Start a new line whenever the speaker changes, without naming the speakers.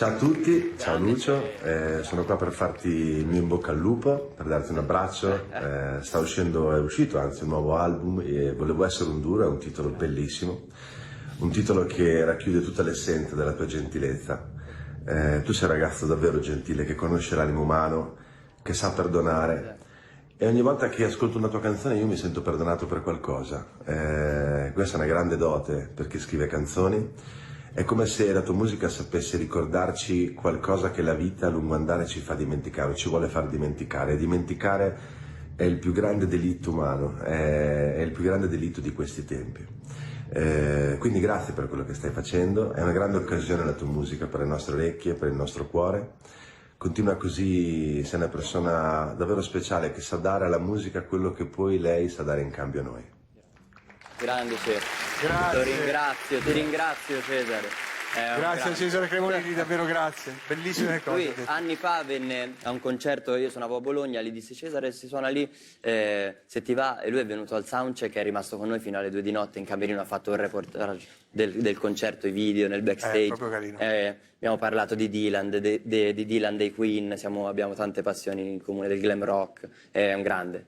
Ciao a tutti, ciao Lucio, sono qua per farti il mio in bocca al lupo, per darti un abbraccio. È uscito anzi un nuovo album e Volevo essere un duro, è un titolo bellissimo, un titolo che racchiude tutta l'essenza della tua gentilezza. Tu sei un ragazzo davvero gentile, che conosce l'animo umano, che sa perdonare, e ogni volta che ascolto una tua canzone io mi sento perdonato per qualcosa. Questa è una grande dote per chi scrive canzoni. È come se la tua musica sapesse ricordarci qualcosa che la vita a lungo andare ci fa dimenticare, o ci vuole far dimenticare. E dimenticare è il più grande delitto umano, è il più grande delitto di questi tempi. Quindi grazie per quello che stai facendo, è una grande occasione la tua musica per le nostre orecchie, per il nostro cuore. Continua così, sei una persona davvero speciale che sa dare alla musica quello che poi lei sa dare in cambio a noi.
Grande Cesare.
Grazie.
Ti ringrazio Cesare.
Grazie a Cesare Cremonini, davvero grazie. Bellissime cose.
Lui anni fa venne a un concerto, io suonavo a Bologna, gli disse Cesare si suona lì, se ti va, e lui è venuto al soundcheck, è rimasto con noi fino alle 2 di notte in camerino, ha fatto un reportage del concerto, i video nel backstage.
Proprio carino.
Abbiamo parlato di Dylan, di Dylan, dei Queen, abbiamo tante passioni in comune, del glam rock, è un grande.